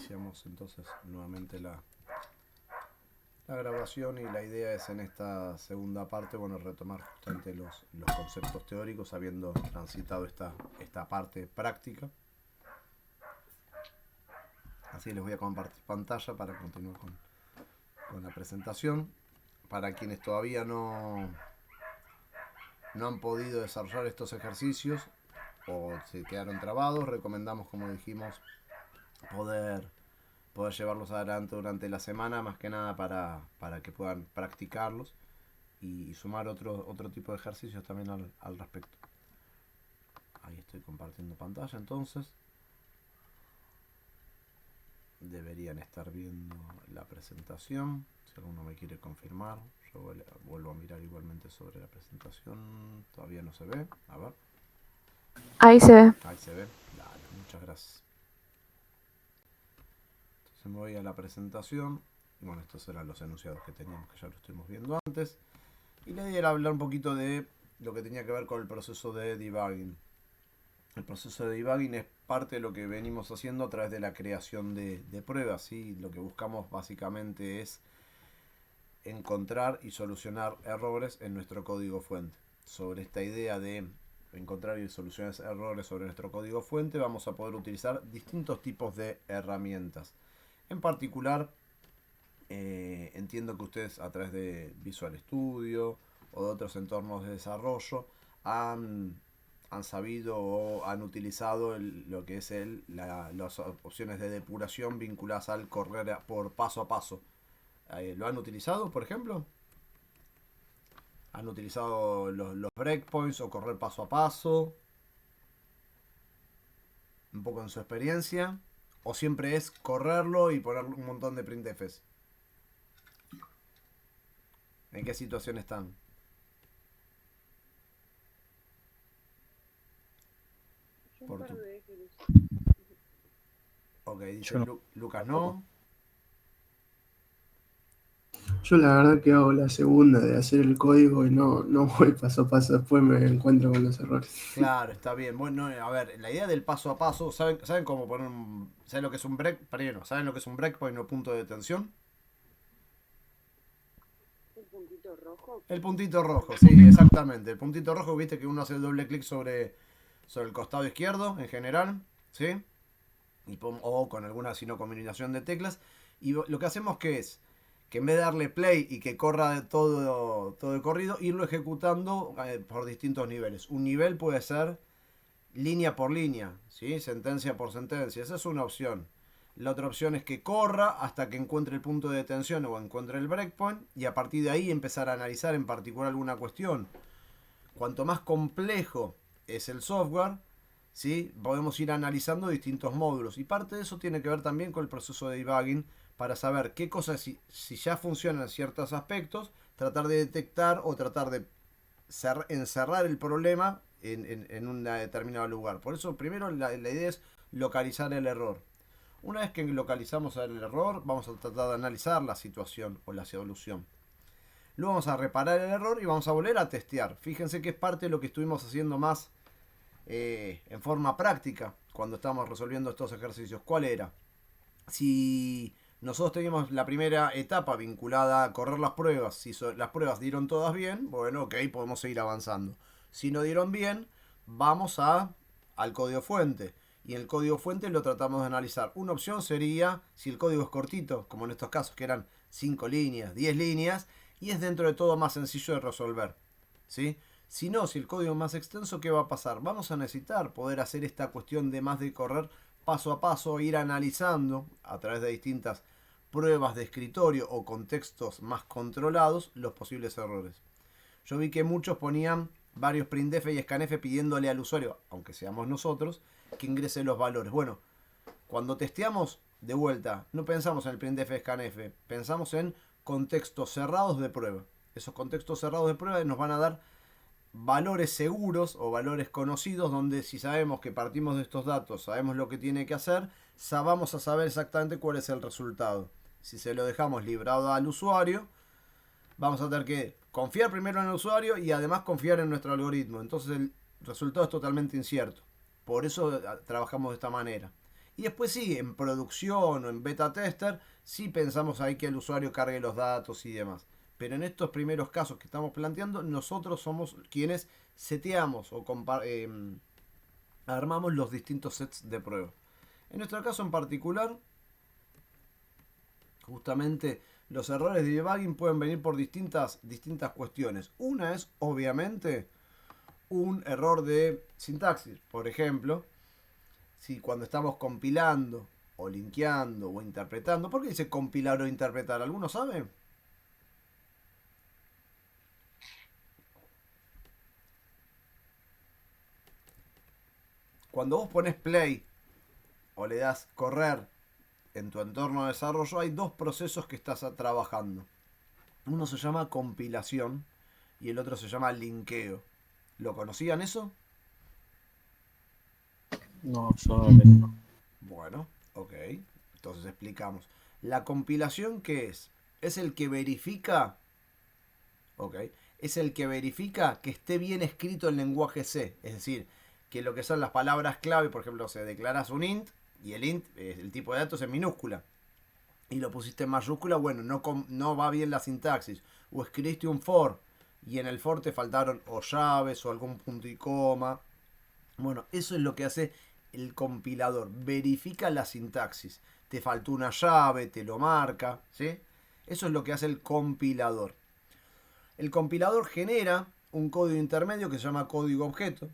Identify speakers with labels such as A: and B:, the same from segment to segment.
A: Iniciamos entonces nuevamente la grabación, y la idea es en esta segunda parte, bueno, retomar justamente los conceptos teóricos, habiendo transitado esta parte práctica. Así les voy a compartir pantalla para continuar con la presentación. Para quienes todavía no han podido desarrollar estos ejercicios o se quedaron trabados, recomendamos, como dijimos, poder llevarlos adelante durante la semana, más que nada para que puedan practicarlos y sumar otro tipo de ejercicios también al respecto. Ahí estoy compartiendo pantalla, entonces deberían estar viendo la presentación. Si alguno me quiere confirmar, yo vuelvo a mirar igualmente sobre la presentación. Todavía no se ve, a ver.
B: Ahí se ve.
A: Ahí se ve, dale, muchas gracias. Entonces me voy a la presentación. Y bueno, estos eran los enunciados que teníamos, que ya lo estuvimos viendo antes. Y la idea era hablar un poquito de lo que tenía que ver con el proceso de debugging. El proceso de debugging es parte de lo que venimos haciendo a través de la creación de pruebas, ¿sí? Lo que buscamos básicamente es encontrar y solucionar errores en nuestro código fuente. Sobre esta idea de encontrar y solucionar errores sobre nuestro código fuente, vamos a poder utilizar distintos tipos de herramientas. En particular, entiendo que ustedes, a través de Visual Studio o de otros entornos de desarrollo, han sabido o han utilizado lo que es las opciones de depuración vinculadas al correr por paso a paso. ¿Lo han utilizado, por ejemplo? ¿Han utilizado los breakpoints o correr paso a paso? Un poco en su experiencia. ¿O siempre es correrlo y poner un montón de printfs? ¿En qué situación están?
C: Un par de veces.
A: Ok, dice
D: Yo no,
A: Lucas,
D: tampoco.
A: no.
E: Yo la verdad que hago la segunda de hacer el código y no voy paso a paso, después me encuentro con los errores.
A: Claro, está bien. Bueno, a ver, la idea del paso a paso, ¿saben cómo poner ¿saben lo que es un ¿saben lo que es un breakpoint o punto de detención?
C: ¿Un puntito rojo?
A: El puntito rojo, sí, exactamente. El puntito rojo, viste que uno hace el doble clic sobre el costado izquierdo en general, ¿sí? O con alguna sino combinación de teclas. Y lo que hacemos que es que en vez de darle play y que corra todo de corrido, irlo ejecutando por distintos niveles. Un nivel puede ser línea por línea, ¿sí? Sentencia por sentencia. Esa es una opción. La otra opción es que corra hasta que encuentre el punto de detención o encuentre el breakpoint, y a partir de ahí empezar a analizar en particular alguna cuestión. Cuanto más complejo es el software, ¿sí? Podemos ir analizando distintos módulos, y parte de eso tiene que ver también con el proceso de debugging, para saber qué cosas, si ya funcionan en ciertos aspectos, tratar de detectar o tratar de encerrar el problema en un determinado lugar. Por eso primero la idea es localizar el error. Una vez que localizamos el error, vamos a tratar de analizar la situación o la solución. Luego vamos a reparar el error y vamos a volver a testear. Fíjense que es parte de lo que estuvimos haciendo más en forma práctica cuando estábamos resolviendo estos ejercicios. ¿Cuál era? Si nosotros teníamos la primera etapa vinculada a correr las pruebas, si las pruebas dieron todas bien, bueno, ok, podemos seguir avanzando. Si no dieron bien, vamos al código fuente. Y en el código fuente lo tratamos de analizar. Una opción sería, si el código es cortito, como en estos casos que eran 5 líneas, 10 líneas, y es dentro de todo más sencillo de resolver, ¿sí? Si no, si el código es más extenso, ¿qué va a pasar? Vamos a necesitar poder hacer esta cuestión de más de correr paso a paso, ir analizando a través de distintas pruebas de escritorio o contextos más controlados los posibles errores. Yo vi que muchos ponían varios printf y scanf pidiéndole al usuario, aunque seamos nosotros, que ingrese los valores. Bueno, cuando testeamos, de vuelta, no pensamos en el printf scanf, pensamos en contextos cerrados de prueba. Esos contextos cerrados de prueba nos van a dar valores seguros o valores conocidos, donde si sabemos que partimos de estos datos, sabemos lo que tiene que hacer, vamos a saber exactamente cuál es el resultado. Si se lo dejamos librado al usuario, vamos a tener que confiar primero en el usuario y además confiar en nuestro algoritmo. Entonces el resultado es totalmente incierto. Por eso trabajamos de esta manera. Y después sí, en producción o en beta tester, sí pensamos ahí que el usuario cargue los datos y demás. Pero en estos primeros casos que estamos planteando, nosotros somos quienes seteamos o armamos los distintos sets de prueba. En nuestro caso en particular, justamente los errores de debugging pueden venir por distintas cuestiones. Una es, obviamente, un error de sintaxis. Por ejemplo, si cuando estamos compilando o linkeando o interpretando, ¿por qué dice compilar o interpretar? ¿Alguno sabe? Cuando vos pones play o le das correr en tu entorno de desarrollo, hay dos procesos que estás trabajando. Uno se llama compilación y el otro se llama linkeo. ¿Lo conocían eso?
D: No, yo no tengo.
A: Bueno, ok. Entonces explicamos. La compilación, ¿qué es? Es el que verifica, ok, es el que verifica que esté bien escrito el lenguaje C. Es decir, que lo que son las palabras clave, por ejemplo, se declaras un int y el int, el tipo de datos, es minúscula. Y lo pusiste en mayúscula, bueno, no va bien la sintaxis. O escribiste un for y en el for te faltaron o llaves o algún punto y coma. Bueno, eso es lo que hace el compilador. Verifica la sintaxis. Te faltó una llave, te lo marca, ¿sí? Eso es lo que hace el compilador. El compilador genera un código intermedio que se llama código objeto.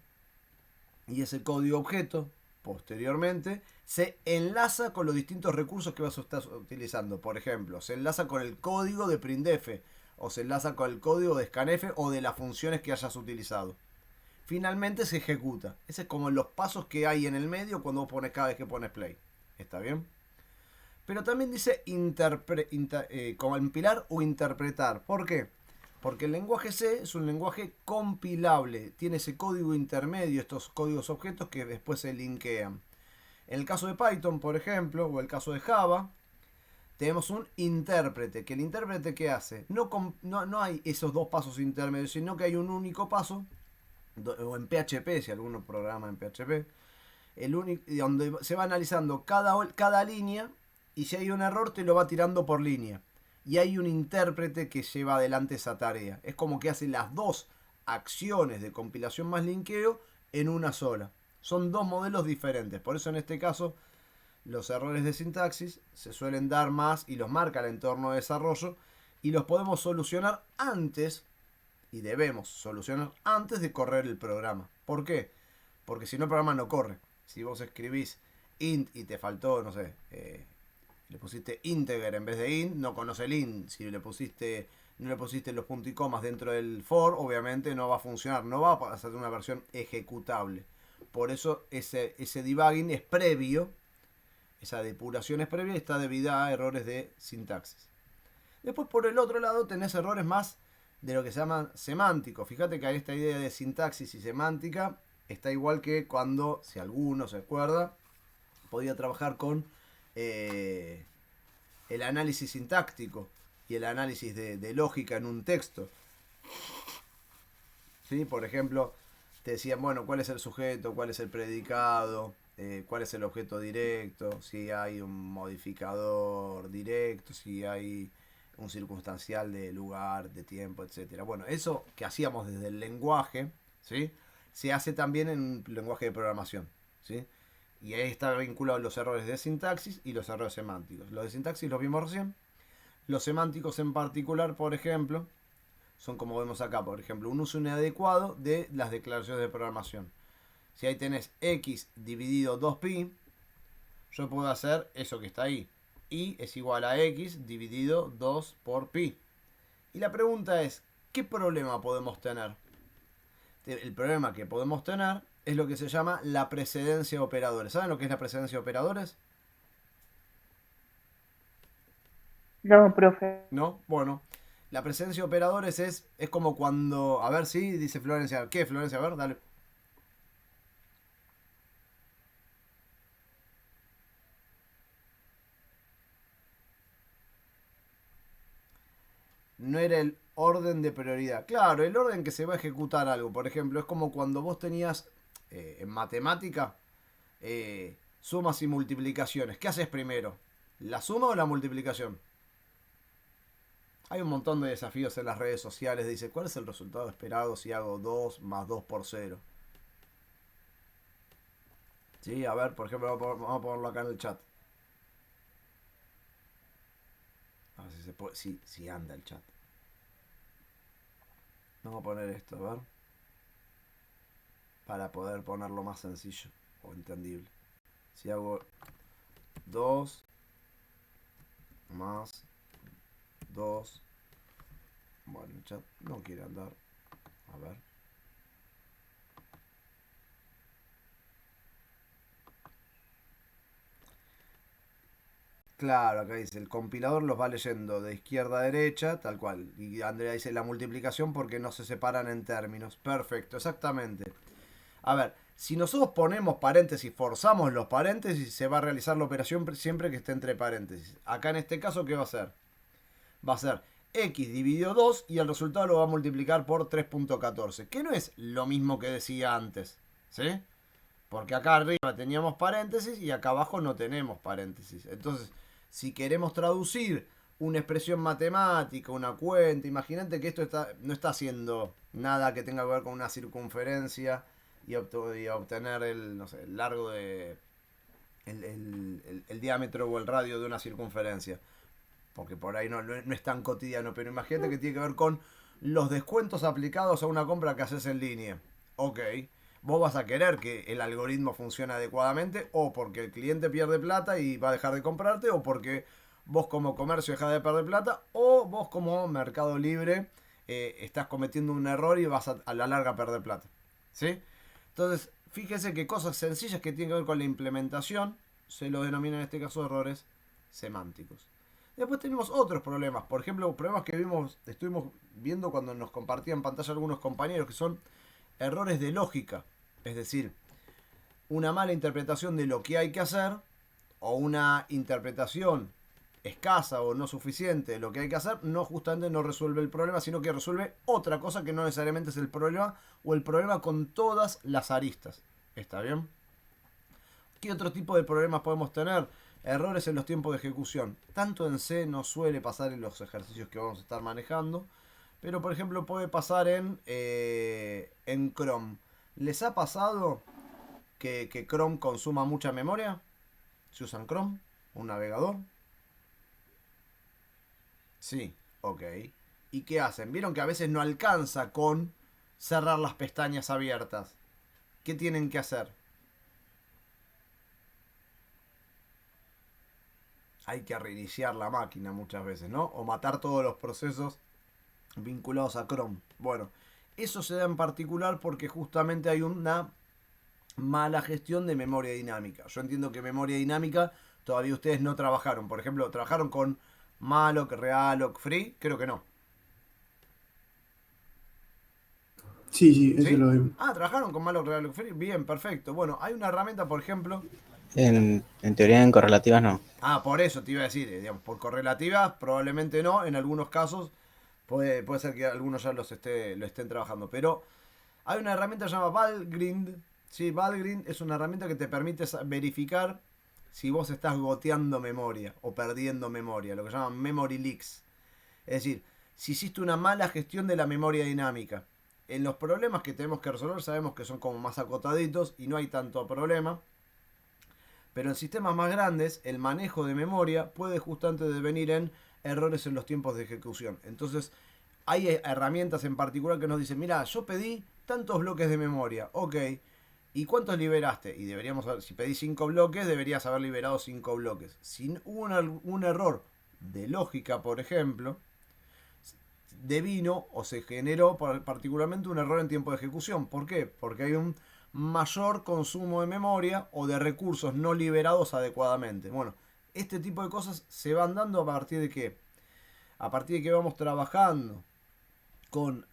A: Y ese código objeto, posteriormente, se enlaza con los distintos recursos que vas a estar utilizando. Por ejemplo, se enlaza con el código de printf, o se enlaza con el código de scanf o de las funciones que hayas utilizado. Finalmente se ejecuta. Ese es como los pasos que hay en el medio cuando vos pones cada vez que pones play. ¿Está bien? Pero también dice compilar o interpretar. ¿Por qué? Porque el lenguaje C es un lenguaje compilable. Tiene ese código intermedio, estos códigos objetos que después se linkean. En el caso de Python, por ejemplo, o el caso de Java, tenemos un intérprete. ¿Que el intérprete qué hace? No hay esos dos pasos intermedios, sino que hay un único paso, o en PHP, si alguno programa en PHP, donde se va analizando cada línea, y si hay un error te lo va tirando por línea. Y hay un intérprete que lleva adelante esa tarea. Es como que hace las dos acciones de compilación más linkeo en una sola. Son dos modelos diferentes. Por eso en este caso los errores de sintaxis se suelen dar más y los marca el entorno de desarrollo y los podemos solucionar antes, y debemos solucionar antes de correr el programa. ¿Por qué? Porque si no el programa no corre. Si vos escribís int y te faltó, no sé, le pusiste integer en vez de int, no conoce el int. Si no le pusiste los puntos y comas dentro del for, obviamente no va a funcionar, no va a pasar una versión ejecutable. Por eso ese debugging es previo, esa depuración es previa y está debida a errores de sintaxis. Después por el otro lado tenés errores más de lo que se llaman semánticos. Fíjate que esta idea de sintaxis y semántica está igual que cuando, si alguno se acuerda, podía trabajar con el análisis sintáctico y el análisis de lógica en un texto. ¿Sí? Por ejemplo, te decían, bueno, cuál es el sujeto, cuál es el predicado, cuál es el objeto directo, si hay un modificador directo, si hay un circunstancial de lugar, de tiempo, etcétera. Bueno, eso que hacíamos desde el lenguaje, ¿sí? Se hace también en un lenguaje de programación, ¿sí? Y ahí está vinculado los errores de sintaxis y los errores semánticos. Los de sintaxis los vimos recién. Los semánticos en particular, por ejemplo, son como vemos acá, por ejemplo, un uso inadecuado de las declaraciones de programación. Si ahí tenés x dividido 2pi, yo puedo hacer eso que está ahí. Y es igual a x dividido 2 por pi. Y la pregunta es, ¿qué problema podemos tener? El problema que podemos tener es lo que se llama la precedencia de operadores. ¿Saben lo que es la precedencia de operadores?
C: No, profe.
A: ¿No? Bueno, la precedencia de operadores es como cuando... A ver si dice Florencia. ¿Qué, Florencia? A ver, dale. No era el orden de prioridad. Claro, el orden que se va a ejecutar algo. Por ejemplo, es como cuando vos tenías en matemática Sumas y multiplicaciones. ¿Qué haces primero? ¿La suma o la multiplicación? Hay un montón de desafíos en las redes sociales. Dice, ¿cuál es el resultado esperado si hago 2 más 2 por 0? Sí, a ver, por ejemplo, vamos a ponerlo acá en el chat. A ver si se puede, si anda el chat. Vamos a poner esto, a ver. Para poder ponerlo más sencillo o entendible. Si hago 2 más 2. Bueno, el chat no quiere andar. A ver. Claro, acá dice, el compilador los va leyendo de izquierda a derecha, tal cual. Y Andrea dice la multiplicación porque no se separan en términos. Perfecto, exactamente. A ver, si nosotros ponemos paréntesis, forzamos los paréntesis, se va a realizar la operación siempre que esté entre paréntesis. Acá en este caso, ¿qué va a ser? Va a ser x dividido 2 y el resultado lo va a multiplicar por 3.14. Que no es lo mismo que decía antes, ¿sí? Porque acá arriba teníamos paréntesis y acá abajo no tenemos paréntesis. Entonces, si queremos traducir una expresión matemática, una cuenta, imagínate que esto no está haciendo nada que tenga que ver con una circunferencia y obtener el, no sé, el largo de el diámetro o el radio de una circunferencia. Porque por ahí no es tan cotidiano. Pero imagínate que tiene que ver con los descuentos aplicados a una compra que haces en línea. Ok. Vos vas a querer que el algoritmo funcione adecuadamente, o porque el cliente pierde plata y va a dejar de comprarte, o porque vos como comercio dejás de perder plata, o vos como Mercado Libre estás cometiendo un error y vas a la larga perder plata. ¿Sí? Entonces, fíjese que cosas sencillas que tienen que ver con la implementación se lo denomina en este caso errores semánticos. Después tenemos otros problemas, por ejemplo, problemas que estuvimos viendo cuando nos compartían pantalla algunos compañeros, que son errores de lógica. Es decir, una mala interpretación de lo que hay que hacer, o una interpretación escasa o no suficiente de lo que hay que hacer, justamente no resuelve el problema, sino que resuelve otra cosa que no necesariamente es el problema, o el problema con todas las aristas. ¿Está bien? ¿Qué otro tipo de problemas podemos tener? Errores en los tiempos de ejecución. Tanto en C no suele pasar en los ejercicios que vamos a estar manejando, pero por ejemplo puede pasar en Chrome. ¿Les ha pasado que Chrome consuma mucha memoria? ¿Se usan Chrome? ¿Un navegador? Sí, ok. ¿Y qué hacen? ¿Vieron que a veces no alcanza con cerrar las pestañas abiertas? ¿Qué tienen que hacer? Hay que reiniciar la máquina muchas veces, ¿no? O matar todos los procesos vinculados a Chrome. Bueno, eso se da en particular porque justamente hay una mala gestión de memoria dinámica. Yo entiendo que memoria dinámica todavía ustedes no trabajaron. Por ejemplo, ¿trabajaron con malloc, realloc, free? Creo que no.
E: Sí, eso
A: ¿Sí?
E: lo vimos.
A: Ah, ¿trabajaron con malloc, realloc, free? Bien, perfecto. Bueno, hay una herramienta, por ejemplo.
D: En teoría, en correlativas no.
A: Ah, por eso te iba a decir, digamos, por correlativas probablemente no, en algunos casos puede ser que algunos ya lo estén trabajando, pero hay una herramienta que se llama Valgrind. Sí, Valgrind es una herramienta que te permite verificar si vos estás goteando memoria o perdiendo memoria, lo que llaman memory leaks. Es decir, si hiciste una mala gestión de la memoria dinámica. En los problemas que tenemos que resolver sabemos que son como más acotaditos y no hay tanto problema. Pero en sistemas más grandes, el manejo de memoria puede justamente devenir en errores en los tiempos de ejecución. Entonces, hay herramientas en particular que nos dicen, mira, yo pedí tantos bloques de memoria, ok, ¿y cuántos liberaste? Y deberíamos saber, si pedí 5 bloques, deberías haber liberado 5 bloques. Si hubo un error de lógica, por ejemplo, devino o se generó particularmente un error en tiempo de ejecución. ¿Por qué? Porque hay un mayor consumo de memoria o de recursos no liberados adecuadamente. Bueno, este tipo de cosas se van dando a partir de qué? A partir de que vamos trabajando con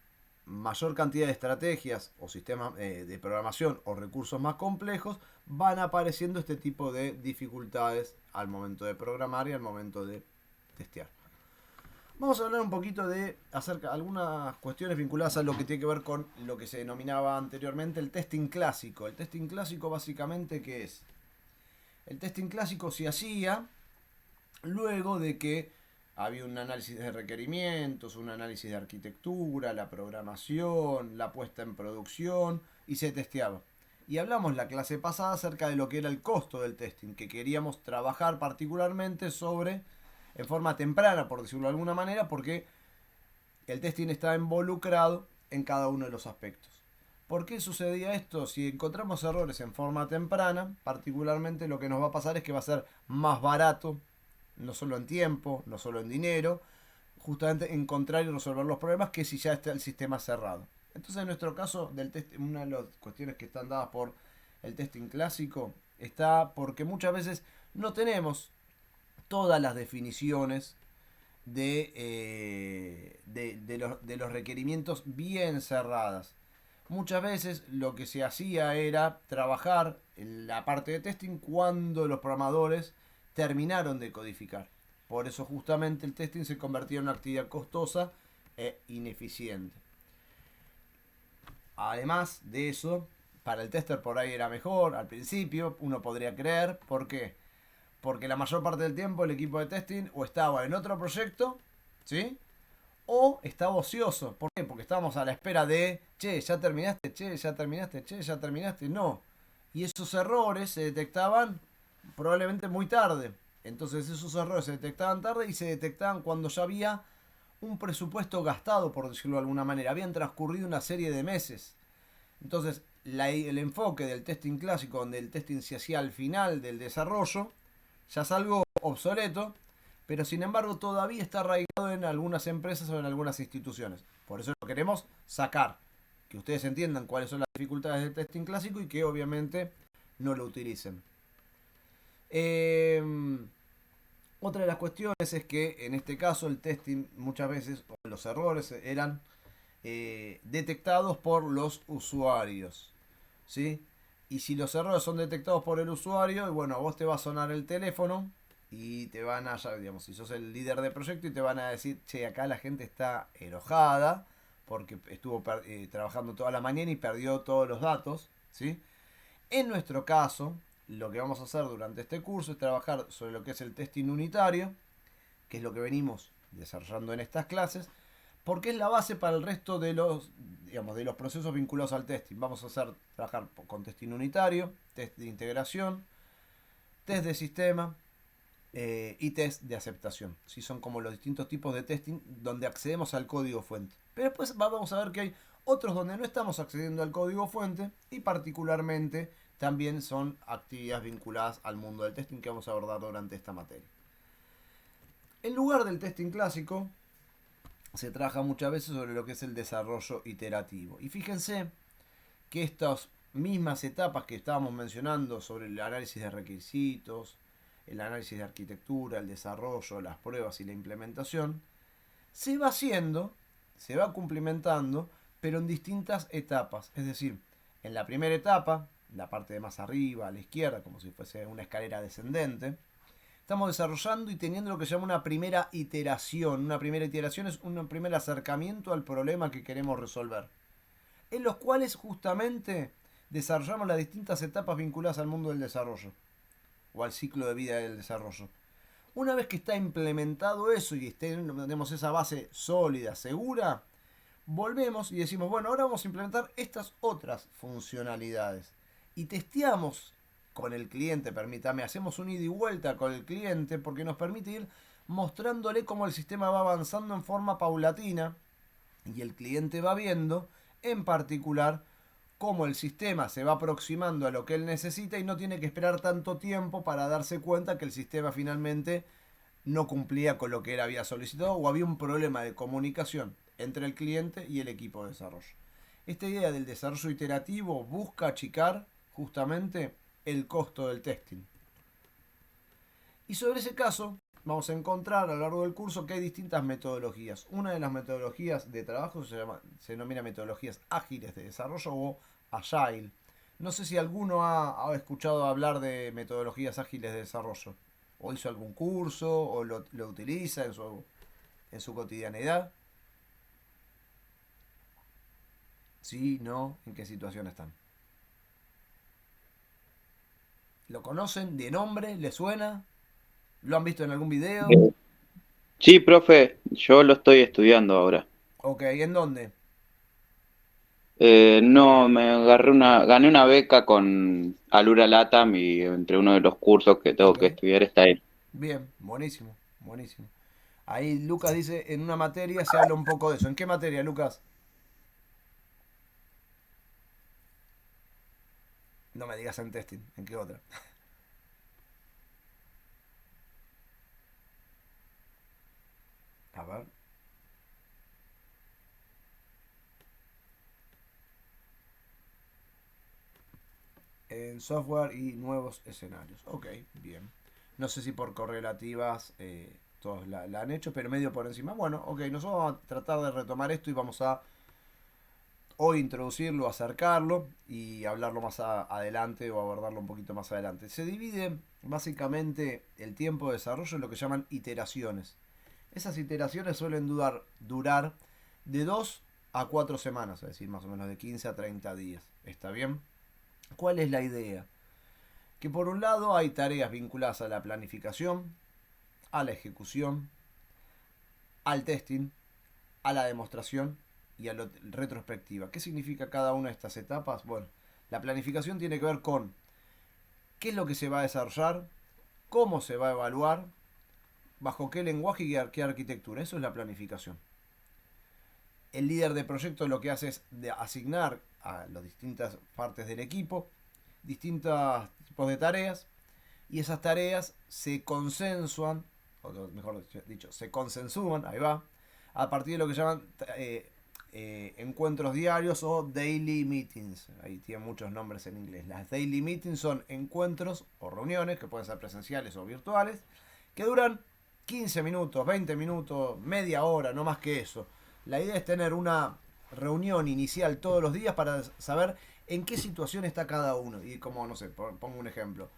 A: mayor cantidad de estrategias o sistemas de programación o recursos más complejos, van apareciendo este tipo de dificultades al momento de programar y al momento de testear. Vamos a hablar un poquito de algunas cuestiones vinculadas a lo que tiene que ver con lo que se denominaba anteriormente el testing clásico. El testing clásico básicamente, ¿qué es? El testing clásico se hacía luego de que había un análisis de requerimientos, un análisis de arquitectura, la programación, la puesta en producción y se testeaba. Y hablamos la clase pasada acerca de lo que era el costo del testing, que queríamos trabajar particularmente sobre en forma temprana, por decirlo de alguna manera, porque el testing está involucrado en cada uno de los aspectos. ¿Por qué sucedía esto? Si encontramos errores en forma temprana, particularmente lo que nos va a pasar es que va a ser más barato, no solo en tiempo, no solo en dinero, justamente encontrar y resolver los problemas que si ya está el sistema cerrado. Entonces en nuestro caso, del test, una de las cuestiones que están dadas por el testing clásico está porque muchas veces no tenemos todas las definiciones de los requerimientos bien cerradas. Muchas veces lo que se hacía era trabajar en la parte de testing cuando los programadores terminaron de codificar. Por eso justamente el testing se convertía en una actividad costosa e ineficiente. Además de eso, para el tester por ahí era mejor al principio, uno podría creer. ¿Por qué? Porque la mayor parte del tiempo el equipo de testing o estaba en otro proyecto, ¿sí? O estaba ocioso. ¿Por qué? Porque estábamos a la espera de, che, ya terminaste, che, ya terminaste, che, ya terminaste. No. Y esos errores se detectaban probablemente muy tarde. Entonces esos errores se detectaban tarde y se detectaban cuando ya había un presupuesto gastado, por decirlo de alguna manera. Habían transcurrido una serie de meses. Entonces el enfoque del testing clásico, donde el testing se hacía al final del desarrollo, ya es algo obsoleto, pero sin embargo todavía está arraigado en algunas empresas o en algunas instituciones. Por eso lo queremos sacar, que ustedes entiendan cuáles son las dificultades del testing clásico y que obviamente no lo utilicen. Otra de las cuestiones es que en este caso el testing muchas veces, o los errores eran detectados por los usuarios, ¿sí? Y si los errores son detectados por el usuario, y bueno, a vos te va a sonar el teléfono y te van a, digamos, si sos el líder de proyecto y te van a decir, che, acá la gente está enojada porque estuvo trabajando toda la mañana y perdió todos los datos, ¿sí? En nuestro caso, lo que vamos a hacer durante este curso es trabajar sobre lo que es el testing unitario, que es lo que venimos desarrollando en estas clases, porque es la base para el resto de los, digamos, de los procesos vinculados al testing. Vamos a trabajar con testing unitario, test de integración, test de sistema y test de aceptación. ¿Sí? Son como los distintos tipos de testing donde accedemos al código fuente. Pero después vamos a ver que hay otros donde no estamos accediendo al código fuente y particularmente también son actividades vinculadas al mundo del testing que vamos a abordar durante esta materia. En lugar del testing clásico, se trabaja muchas veces sobre lo que es el desarrollo iterativo. Y fíjense que estas mismas etapas que estábamos mencionando sobre el análisis de requisitos, el análisis de arquitectura, el desarrollo, las pruebas y la implementación, se va haciendo, se va cumplimentando, pero en distintas etapas. Es decir, en la primera etapa, la parte de más arriba, a la izquierda, como si fuese una escalera descendente, estamos desarrollando y teniendo lo que se llama una primera iteración. Una primera iteración es un primer acercamiento al problema que queremos resolver, en los cuales justamente desarrollamos las distintas etapas vinculadas al mundo del desarrollo o al ciclo de vida del desarrollo. Una vez que está implementado eso y tenemos esa base sólida, segura, volvemos y decimos, bueno, ahora vamos a implementar estas otras funcionalidades y testeamos con el cliente, permítame, hacemos un ida y vuelta con el cliente porque nos permite ir mostrándole cómo el sistema va avanzando en forma paulatina y el cliente va viendo en particular cómo el sistema se va aproximando a lo que él necesita y no tiene que esperar tanto tiempo para darse cuenta que el sistema finalmente no cumplía con lo que él había solicitado o había un problema de comunicación entre el cliente y el equipo de desarrollo. Esta idea del desarrollo iterativo busca achicar justamente el costo del testing. Y sobre ese caso vamos a encontrar a lo largo del curso que hay distintas metodologías. Una de las metodologías de trabajo se denomina metodologías ágiles de desarrollo o Agile. No sé si alguno ha escuchado hablar de metodologías ágiles de desarrollo, o hizo algún curso, o lo utiliza en su cotidianidad. ¿Sí? ¿No? ¿En qué situación están? ¿Lo conocen de nombre? ¿Le suena? ¿Lo han visto en algún video?
F: Sí, profe, yo lo estoy estudiando ahora.
A: Ok, ¿en dónde?
F: No, gané una beca con Alura Latam y entre uno de los cursos que tengo
A: Ok,
F: que estudiar está ahí.
A: bien, buenísimo, buenísimo. Ahí Lucas dice, en una materia se habla un poco de eso. ¿En qué materia, Lucas? No me digas en testing, ¿en qué otra? A ver. En software y nuevos escenarios. Ok, bien. No sé si por correlativas todos la han hecho, pero medio por encima. Bueno, ok, nosotros vamos a tratar de retomar esto y vamos a hoy introducirlo, acercarlo y hablarlo más adelante o abordarlo un poquito más adelante. Se divide básicamente el tiempo de desarrollo en lo que llaman iteraciones. Esas iteraciones suelen durar de 2 a 4 semanas, es decir, más o menos de 15 a 30 días. ¿Está bien? ¿Cuál es la idea? Que por un lado hay tareas vinculadas a la planificación, a la ejecución, al testing, a la demostración y a la retrospectiva. ¿Qué significa cada una de estas etapas? Bueno, la planificación tiene que ver con qué es lo que se va a desarrollar, cómo se va a evaluar, bajo qué lenguaje y qué arquitectura. Eso es la planificación. El líder de proyecto lo que hace es asignar a las distintas partes del equipo distintos tipos de tareas y esas tareas se consensuan, o mejor dicho, se consensúan, ahí va, a partir de lo que llaman encuentros diarios o daily meetings. Ahí tienen muchos nombres en inglés. Las daily meetings son encuentros o reuniones que pueden ser presenciales o virtuales que duran 15 minutos, 20 minutos, media hora, no más que eso. La idea es tener una reunión inicial todos los días para saber en qué situación está cada uno. Y como, no sé, pongo un ejemplo.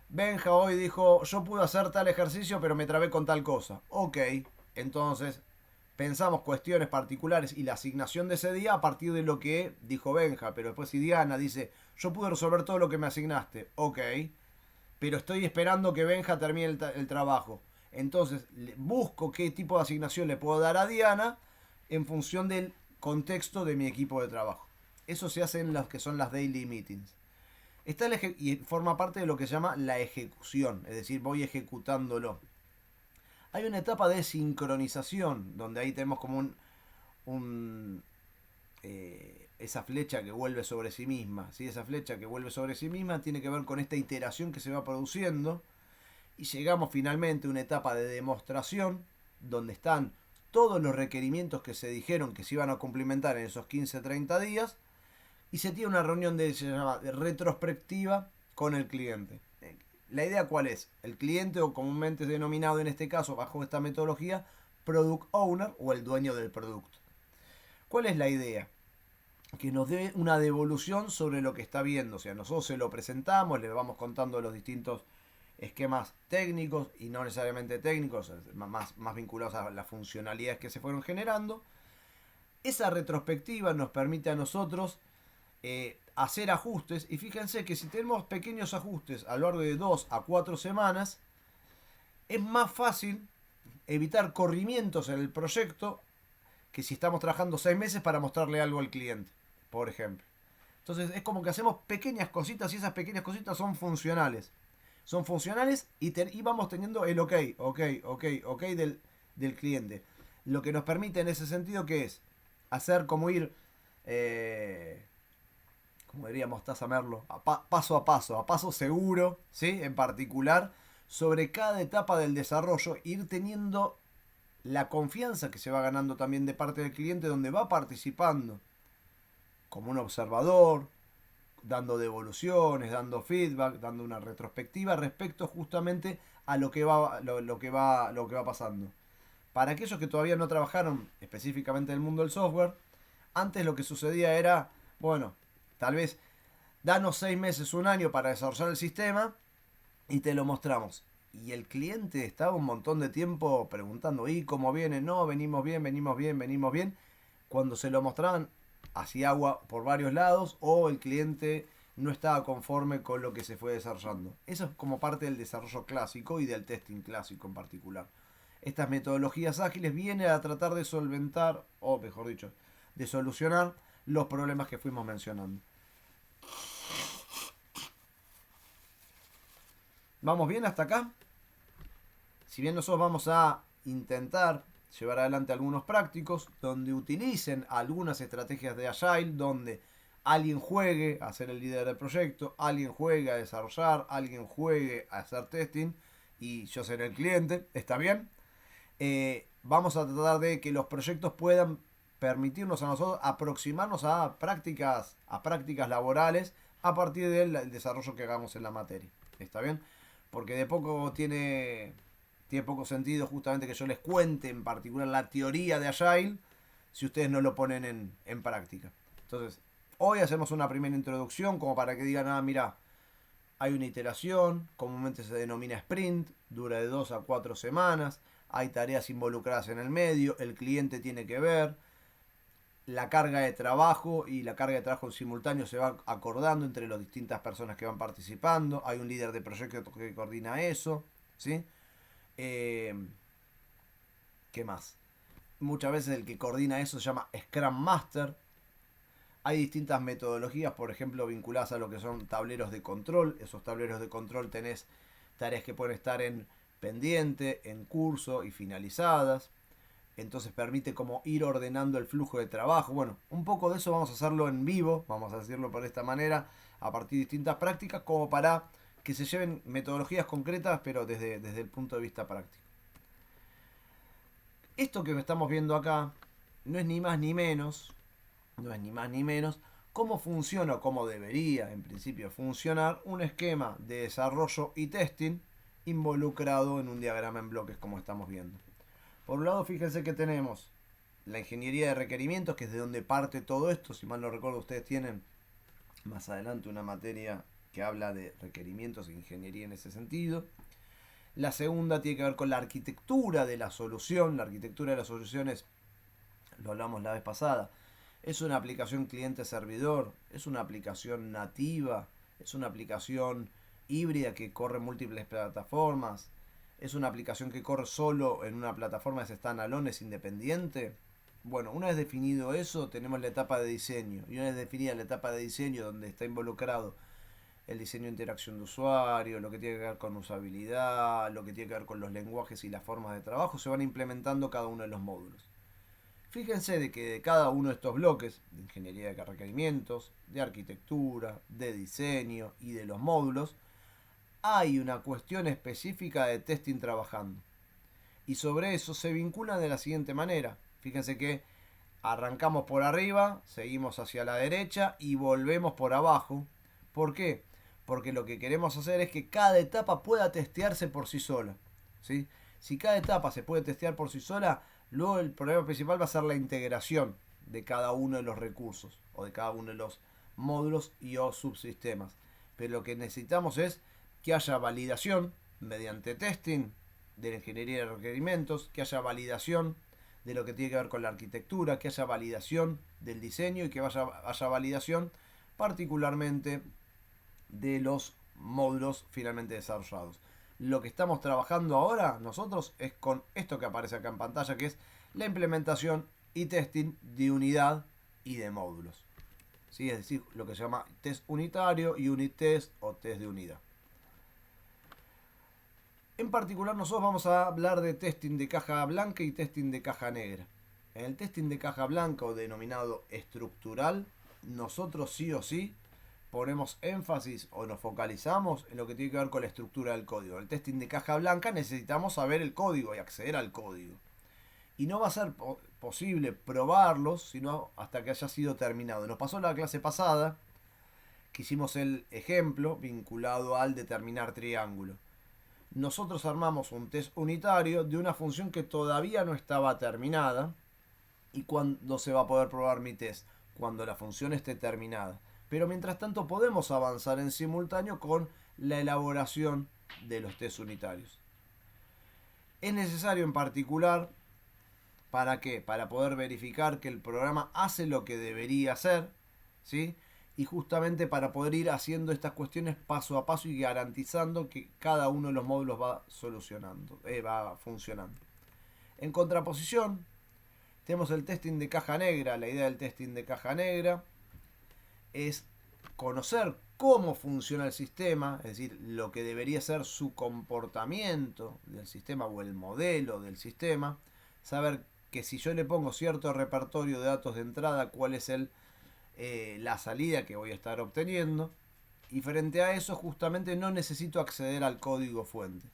A: Benja hoy dijo, yo pude hacer tal ejercicio pero me trabé con tal cosa. Ok, entonces pensamos cuestiones particulares y la asignación de ese día a partir de lo que dijo Benja. Pero después si Diana dice, yo pude resolver todo lo que me asignaste. Ok, pero estoy esperando que Benja termine el trabajo. Entonces busco qué tipo de asignación le puedo dar a Diana en función del contexto de mi equipo de trabajo. Eso se hace en las que son las daily meetings. Está y forma parte de lo que se llama la ejecución, es decir, voy ejecutándolo. Hay una etapa de sincronización, donde ahí tenemos como esa flecha que vuelve sobre sí misma. ¿Sí? Esa flecha que vuelve sobre sí misma tiene que ver con esta iteración que se va produciendo. Y llegamos finalmente a una etapa de demostración, donde están todos los requerimientos que se dijeron que se iban a cumplimentar en esos 15-30 días. Y se tiene una reunión se llama de retrospectiva con el cliente. ¿La idea cuál es? El cliente, o comúnmente denominado en este caso bajo esta metodología, Product Owner o el dueño del producto. ¿Cuál es la idea? Que nos dé una devolución sobre lo que está viendo. O sea, nosotros se lo presentamos, le vamos contando los distintos esquemas técnicos y no necesariamente técnicos, más vinculados a las funcionalidades que se fueron generando. Esa retrospectiva nos permite a nosotros hacer ajustes, y fíjense que si tenemos pequeños ajustes a lo largo de 2 a 4 semanas, es más fácil evitar corrimientos en el proyecto que si estamos trabajando 6 meses para mostrarle algo al cliente, por ejemplo. Entonces es como que hacemos pequeñas cositas y esas pequeñas cositas son funcionales. Son funcionales y vamos teniendo el ok del cliente. Lo que nos permite en ese sentido que es hacer como ir como diríamos Taza Merlo, paso a paso seguro, ¿sí? En particular, sobre cada etapa del desarrollo, ir teniendo la confianza que se va ganando también de parte del cliente, donde va participando como un observador, dando devoluciones, dando feedback, dando una retrospectiva respecto justamente a lo que va pasando. Para aquellos que todavía no trabajaron específicamente en el mundo del software, antes lo que sucedía era, bueno, tal vez danos 6 meses, un año para desarrollar el sistema y te lo mostramos. Y el cliente estaba un montón de tiempo preguntando, ¿y cómo viene? No, venimos bien. Cuando se lo mostraban, hacía agua por varios lados, o el cliente no estaba conforme con lo que se fue desarrollando. Eso es como parte del desarrollo clásico y del testing clásico en particular. Estas metodologías ágiles vienen a tratar de solventar, o mejor dicho, de solucionar los problemas que fuimos mencionando. ¿Vamos bien hasta acá? Si bien nosotros vamos a intentar llevar adelante algunos prácticos donde utilicen algunas estrategias de Agile, donde alguien juegue a ser el líder del proyecto, alguien juegue a desarrollar, alguien juegue a hacer testing y yo seré el cliente, ¿está bien? Vamos a tratar de que los proyectos puedan permitirnos a nosotros aproximarnos a prácticas laborales a partir del desarrollo que hagamos en la materia, ¿está bien? Porque de poco tiene poco sentido justamente que yo les cuente en particular la teoría de Agile si ustedes no lo ponen en práctica. Entonces, hoy hacemos una primera introducción como para que digan, mira, hay una iteración, comúnmente se denomina sprint, dura de 2 a 4 semanas, hay tareas involucradas en el medio, el cliente tiene que ver, la carga de trabajo y la carga de trabajo en simultáneo se va acordando entre las distintas personas que van participando, hay un líder de proyecto que coordina eso, ¿sí? ¿Qué más? Muchas veces el que coordina eso se llama Scrum Master. Hay distintas metodologías, por ejemplo, vinculadas a lo que son tableros de control. Esos tableros de control tenés tareas que pueden estar en pendiente, en curso y finalizadas. Entonces permite como ir ordenando el flujo de trabajo. Bueno, un poco de eso vamos a hacerlo en vivo, vamos a decirlo por esta manera, a partir de distintas prácticas, como para que se lleven metodologías concretas, pero desde el punto de vista práctico. Esto que estamos viendo acá no es ni más ni menos cómo funciona o cómo debería en principio funcionar un esquema de desarrollo y testing involucrado en un diagrama en bloques como estamos viendo. Por un lado, fíjense que tenemos la ingeniería de requerimientos, que es de donde parte todo esto. Si mal no recuerdo, ustedes tienen más adelante una materia que habla de requerimientos e ingeniería en ese sentido. La segunda tiene que ver con la arquitectura de la solución. La arquitectura de las soluciones, lo hablamos la vez pasada, es una aplicación cliente-servidor, es una aplicación nativa, es una aplicación híbrida que corre en múltiples plataformas, es una aplicación que corre solo en una plataforma de standalone, es independiente. Bueno, una vez definido eso, tenemos la etapa de diseño. Y una vez definida la etapa de diseño, donde está involucrado el diseño de interacción de usuario, lo que tiene que ver con usabilidad, lo que tiene que ver con los lenguajes y las formas de trabajo, se van implementando cada uno de los módulos. Fíjense de que de cada uno de estos bloques, de ingeniería de requerimientos, de arquitectura, de diseño y de los módulos, hay una cuestión específica de testing trabajando. Y sobre eso se vinculan de la siguiente manera. Fíjense que arrancamos por arriba, seguimos hacia la derecha y volvemos por abajo. ¿Por qué? Porque lo que queremos hacer es que cada etapa pueda testearse por sí sola, ¿sí? Si cada etapa se puede testear por sí sola, luego el problema principal va a ser la integración de cada uno de los recursos o de cada uno de los módulos y o subsistemas. Pero lo que necesitamos es que haya validación mediante testing de la ingeniería de requerimientos, que haya validación de lo que tiene que ver con la arquitectura, que haya validación del diseño y que haya validación particularmente de los módulos finalmente desarrollados. Lo que estamos trabajando ahora nosotros es con esto que aparece acá en pantalla, que es la implementación y testing de unidad y de módulos, ¿sí? Es decir, lo que se llama test unitario, unit test o test de unidad. En particular nosotros vamos a hablar de testing de caja blanca y testing de caja negra. En el testing de caja blanca o denominado estructural, nosotros sí o sí ponemos énfasis o nos focalizamos en lo que tiene que ver con la estructura del código. El testing de caja blanca necesitamos saber el código y acceder al código. Y no va a ser posible probarlos sino hasta que haya sido terminado. Nos pasó la clase pasada que hicimos el ejemplo vinculado al determinar triángulo. Nosotros armamos un test unitario de una función que todavía no estaba terminada. ¿Y cuándo se va a poder probar mi test? Cuando la función esté terminada. Pero mientras tanto podemos avanzar en simultáneo con la elaboración de los test unitarios. Es necesario en particular, ¿para qué? Para poder verificar que el programa hace lo que debería hacer, ¿sí? y justamente para poder ir haciendo estas cuestiones paso a paso y garantizando que cada uno de los módulos va solucionando, va funcionando. En contraposición, tenemos el testing de caja negra. La idea del testing de caja negra es conocer cómo funciona el sistema, es decir, lo que debería ser su comportamiento del sistema o el modelo del sistema, saber que si yo le pongo cierto repertorio de datos de entrada, cuál es la salida que voy a estar obteniendo, y frente a eso justamente no necesito acceder al código fuente.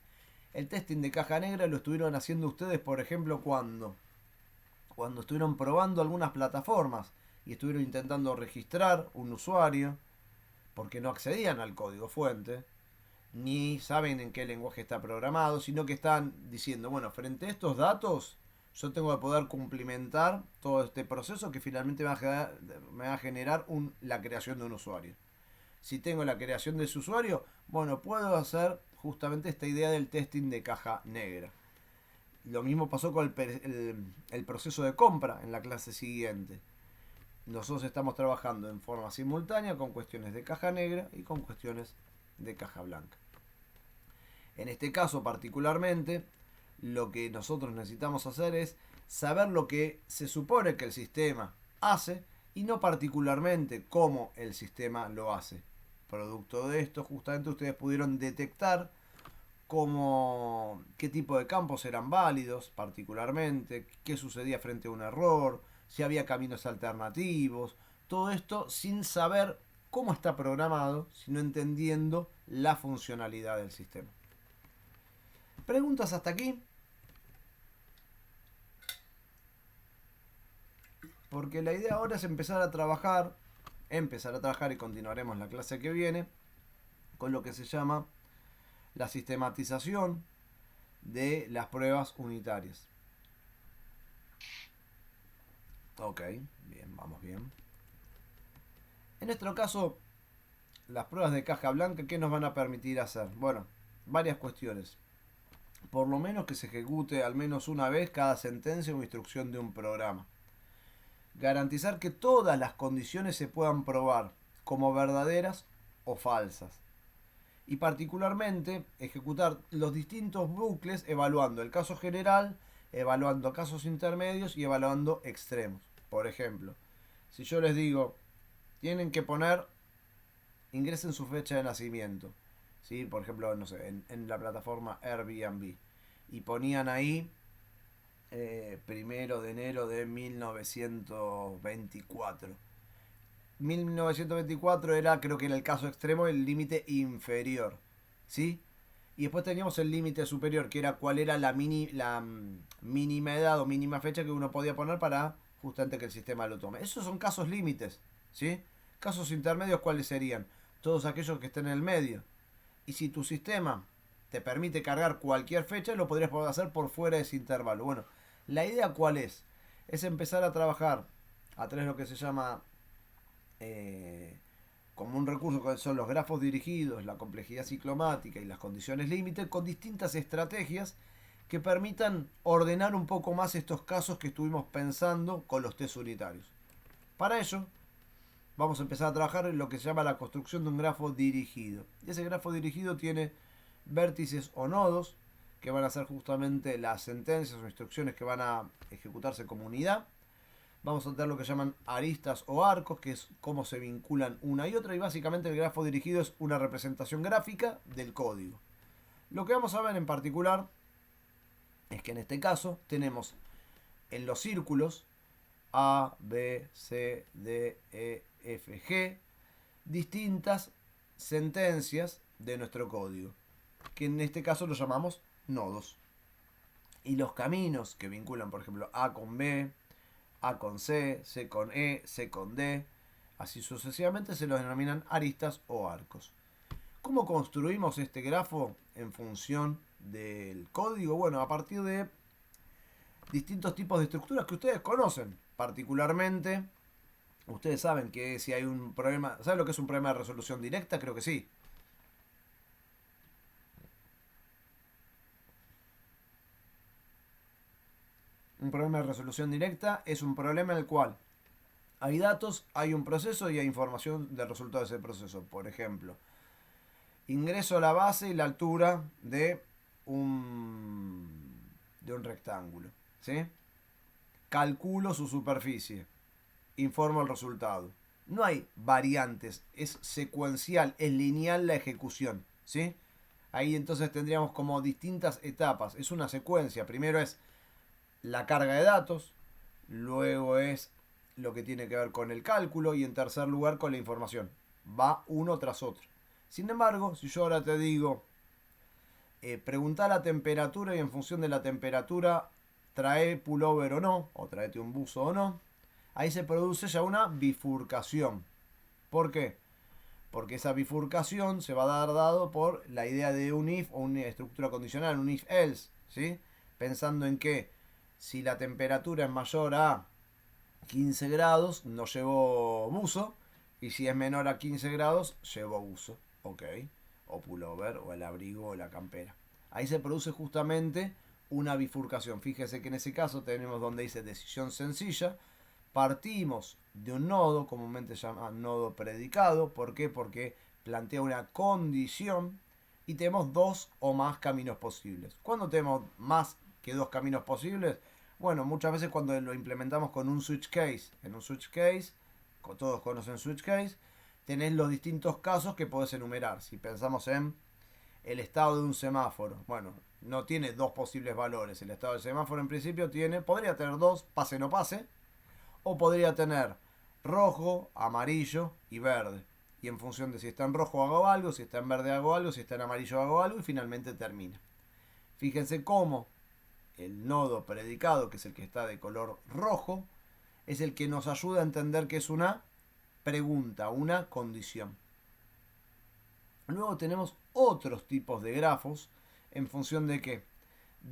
A: El testing de caja negra lo estuvieron haciendo ustedes, por ejemplo, cuando estuvieron probando algunas plataformas y estuvieron intentando registrar un usuario porque no accedían al código fuente, ni saben en qué lenguaje está programado, sino que están diciendo, bueno, frente a estos datos, yo tengo que poder cumplimentar todo este proceso que finalmente me va a generar la creación de un usuario. Si tengo la creación de ese usuario, bueno, puedo hacer justamente esta idea del testing de caja negra. Lo mismo pasó con el proceso de compra en la clase siguiente. Nosotros estamos trabajando en forma simultánea con cuestiones de caja negra y con cuestiones de caja blanca. En este caso particularmente, lo que nosotros necesitamos hacer es saber lo que se supone que el sistema hace y no particularmente cómo el sistema lo hace. Producto de esto, justamente ustedes pudieron detectar qué tipo de campos eran válidos particularmente, qué sucedía frente a un error, si había caminos alternativos, todo esto sin saber cómo está programado, sino entendiendo la funcionalidad del sistema. ¿Preguntas hasta aquí? Porque la idea ahora es empezar a trabajar y continuaremos la clase que viene con lo que se llama la sistematización de las pruebas unitarias. Ok, bien, vamos bien. En nuestro caso, las pruebas de caja blanca, ¿qué nos van a permitir hacer? Bueno, varias cuestiones. Por lo menos que se ejecute al menos una vez cada sentencia o instrucción de un programa. Garantizar que todas las condiciones se puedan probar como verdaderas o falsas. Y particularmente ejecutar los distintos bucles evaluando el caso general, evaluando casos intermedios y evaluando extremos. Por ejemplo, si yo les digo, tienen que ingresen su fecha de nacimiento, ¿sí? Por ejemplo, no sé, en la plataforma Airbnb, y ponían ahí 1 de enero de 1924. 1924 era, creo que en el caso extremo, el límite inferior, ¿sí? Y después teníamos el límite superior, que era cuál era la mínima edad o mínima fecha que uno podía poner para justamente que el sistema lo tome. Esos son casos límites, ¿sí? Casos intermedios, ¿cuáles serían? Todos aquellos que estén en el medio. Y si tu sistema te permite cargar cualquier fecha, lo podrías poder hacer por fuera de ese intervalo. Bueno, la idea ¿cuál es? Es empezar a trabajar a través de lo que se llama como un recurso que son los grafos dirigidos, la complejidad ciclomática y las condiciones límite, con distintas estrategias que permitan ordenar un poco más estos casos que estuvimos pensando con los test unitarios. Para ello, vamos a empezar a trabajar en lo que se llama la construcción de un grafo dirigido. Y ese grafo dirigido tiene vértices o nodos, que van a ser justamente las sentencias o instrucciones que van a ejecutarse como unidad. Vamos a tener lo que llaman aristas o arcos, que es cómo se vinculan una y otra. Y básicamente el grafo dirigido es una representación gráfica del código. Lo que vamos a ver en particular es que en este caso tenemos en los círculos A, B, C, D, E, F, G distintas sentencias de nuestro código, que en este caso lo llamamos nodos. Y los caminos que vinculan, por ejemplo, A con B, A con C, C con E, C con D, así sucesivamente, se los denominan aristas o arcos. ¿Cómo construimos este grafo en función del código? Bueno, a partir de distintos tipos de estructuras que ustedes conocen. Particularmente, ustedes saben que si hay un problema, ¿saben lo que es un problema de resolución directa? Creo que sí. Un problema de resolución directa es un problema en el cual Hay datos, hay un proceso y hay información del resultado de ese proceso. Por ejemplo, ingreso a la base y la altura de un rectángulo. ¿Sí? Calculo su superficie. Informo el resultado. No hay variantes, es secuencial, es lineal la ejecución. ¿Sí? Ahí entonces tendríamos como distintas etapas. Es una secuencia. Primero es la carga de datos, luego es lo que tiene que ver con el cálculo y en tercer lugar con la información. Va uno tras otro. Sin embargo, si yo ahora te digo, pregunta la temperatura y en función de la temperatura trae pullover o no, o tráete un buzo o no, ahí se produce ya una bifurcación. ¿Por qué? Porque esa bifurcación se va a dar dado por la idea de un if o una estructura condicional, un if else, ¿sí? Pensando en que si la temperatura es mayor a 15 grados, no llevo buzo, y si es menor a 15 grados, llevo buzo, ok, o pullover, o el abrigo, o la campera. Ahí se produce justamente una bifurcación. Fíjese que en ese caso tenemos donde dice decisión sencilla. Partimos de un nodo, comúnmente se llama nodo predicado. ¿Por qué? Porque plantea una condición y tenemos dos o más caminos posibles. ¿Cuándo tenemos más que dos caminos posibles? Bueno, muchas veces cuando lo implementamos con un switch case. En un switch case, todos conocen switch case, tenés los distintos casos que podés enumerar. Si pensamos en el estado de un semáforo, bueno, no tiene dos posibles valores. El estado del semáforo en principio podría tener dos, pase no pase, o podría tener rojo, amarillo y verde. Y en función de si está en rojo hago algo, si está en verde hago algo, si está en amarillo hago algo y finalmente termina. Fíjense cómo el nodo predicado, que es el que está de color rojo, es el que nos ayuda a entender que es una pregunta, una condición. Luego tenemos otros tipos de grafos en función de qué?